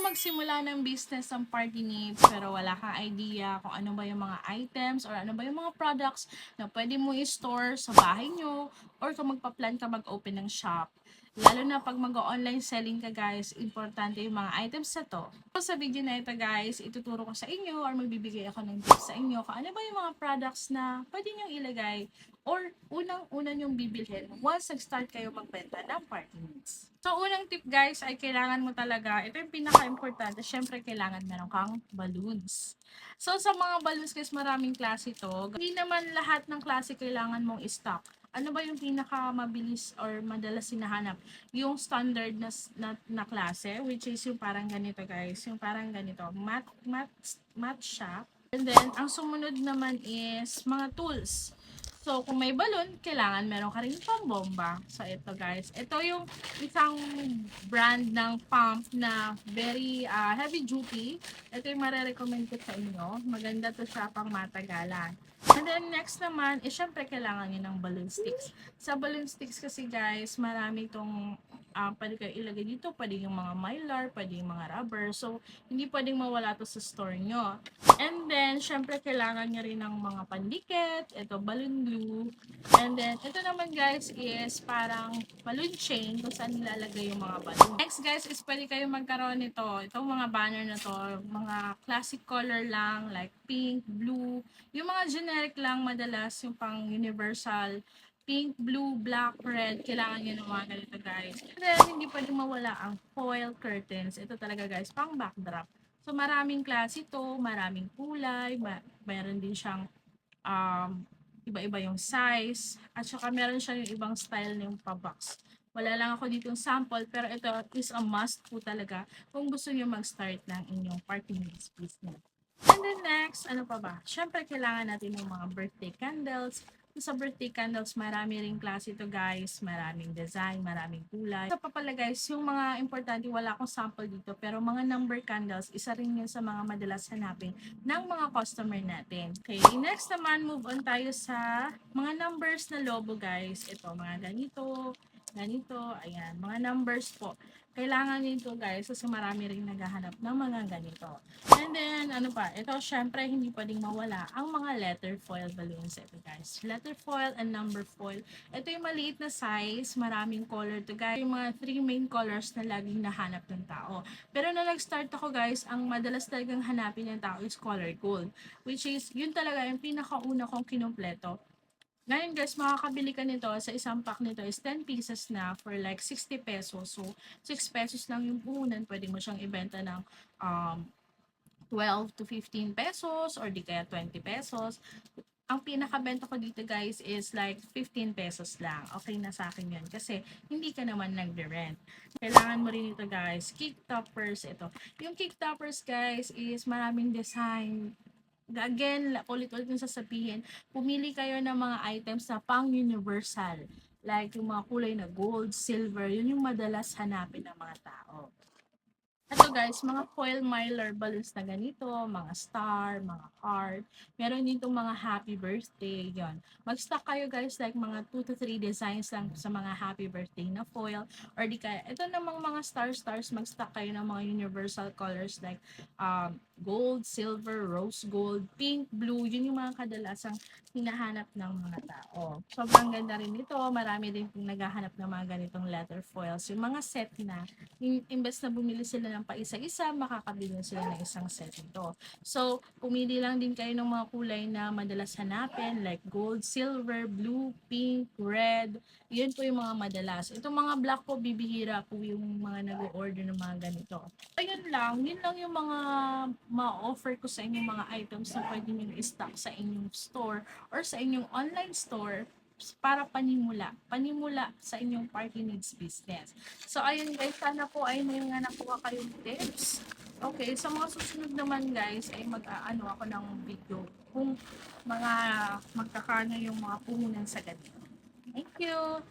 magsimula ng business ng party needs pero wala kang idea kung ano ba yung mga items or ano ba yung mga products na pwede mo i-store sa bahay nyo or kung magpa-plan ka mag-open ng shop. Lalo na pag mag-online selling ka guys, importante yung mga items na to. So sa video na ito guys, ituturo ko sa inyo or magbibigay ako ng tips sa inyo kung ano ba yung mga products na pwede nyo ilagay or unang-una nyong bibilhin once nag-start kayo magbenta ng party needs. So, unang tip guys ay kailangan mo talaga, ito yung pinaka-importante, syempre kailangan meron kang balloons. So, sa mga balloons guys, maraming klase ito. Hindi naman lahat ng klase kailangan mong stock. Ano ba yung pinaka-mabilis or madalas hinahanap? Yung standard na klase, which is yung parang ganito guys. Yung parang ganito, matte siya. And then, ang sumunod naman is mga tools. So, kung may balon, kailangan meron ka rin pambomba. So, ito guys. Ito yung isang brand ng pump na very heavy duty. Ito yung marirecommend ko sa inyo. Maganda to siya pang matagalan. And then, next naman, syempre kailangan nyo ng balloon sticks. Sa balloon sticks kasi guys, marami itong pwede kayo ilagay dito. Pwede yung mga mylar, pwede yung mga rubber. So, hindi pwedeng mawala to sa store nyo. And then, syempre, kailangan nyo rin ng mga pandikit, ito, balloon glue. And then, ito naman guys is parang balloon chain kung saan nilalagay yung mga balloon. Next guys is pwede kayo magkaroon nito. Itong mga banner na to, mga classic color lang, like pink, blue. Yung mga generic lang madalas, yung pang universal, pink, blue, black, red, kailangan nyo ng mga ganito guys. And then, hindi pwedeng mawala ang foil curtains. Ito talaga guys, pang backdrop. So, maraming klase ito, maraming kulay, mayroon din siyang iba-iba yung size, at saka meron siya yung ibang style ng pa-box. Wala lang ako dito sample, pero ito is a must po talaga kung gusto nyo mag-start ng inyong party needs business. And then next, ano pa ba? Siyempre, kailangan natin ng mga birthday candles. Sa birthday candles, marami ring klase ito guys. Maraming design, maraming kulay. Isa pa pala guys, yung mga importante, wala akong sample dito. Pero mga number candles, isa rin yun sa mga madalas hanapin ng mga customer natin. Okay, next naman, move on tayo sa mga numbers na logo guys. Ito, mga ganito, ayan, mga numbers po. Kailangan nito guys kasi marami rin naghahanap ng mga ganito. And then, ano pa, ito syempre hindi pwedeng mawala ang mga letter foil balloons. Ito guys, letter foil and number foil. Ito yung maliit na size, maraming color to guys. Yung mga 3 main colors na laging nahanap ng tao. Pero na nag-start ako guys, ang madalas talagang hanapin ng tao is color gold. Which is, yun talaga yung pinakauna kong kinumpleto. Ngayon guys, makakabili ka nito sa isang pack nito is 10 pieces na for like 60 pesos. So, 6 pesos lang yung puhunan. Pwede mo siyang ibenta ng 12 to 15 pesos or di kaya 20 pesos. Ang pinakabenta ko dito guys is like 15 pesos lang. Okay na sa akin yun kasi hindi ka naman nagre-rent. Kailangan mo rin ito guys. Cake toppers ito. Yung cake toppers guys is maraming design. Again, ulit-ulit yung sasabihin, pumili kayo ng mga items na pang-universal. Like yung mga kulay na gold, silver, yun yung madalas hanapin ng mga tao. Ito guys, mga foil mylar balloons na ganito, mga star, mga heart. Meron dito mga happy birthday, yon. Mag-stock kayo guys like mga 2 to 3 designs lang sa mga happy birthday na foil. Or di kaya, ito namang mga stars, mag-stock kayo ng mga universal colors like gold, silver, rose gold, pink, blue. Yun yung mga kadalasang hinahanap ng mga tao. Sobrang ganda rin nito. Marami din pong naghahanap ng mga ganitong letter foils. Yung mga set na imbes na bumili sila ng paisa-isa, makakabili sila ng isang set nito. So, pumili lang din kayo ng mga kulay na madalas hanapin like gold, silver, blue, pink, red. Yun po yung mga madalas. Itong mga black po, bibihira po yung mga nag-order ng mga ganito. Ayun lang, yun lang yung mga ma-offer ko sa inyong mga items na pwede nyo i-stock sa inyong store or sa inyong online store para panimula sa inyong party needs business. So, ayun guys, sana po ay may nga nakuha kayong tips. Okay, sa mga susunod naman guys, ay mag-aano ako ng video kung mga magkakano yung mga puhunan sa ganito. Thank you!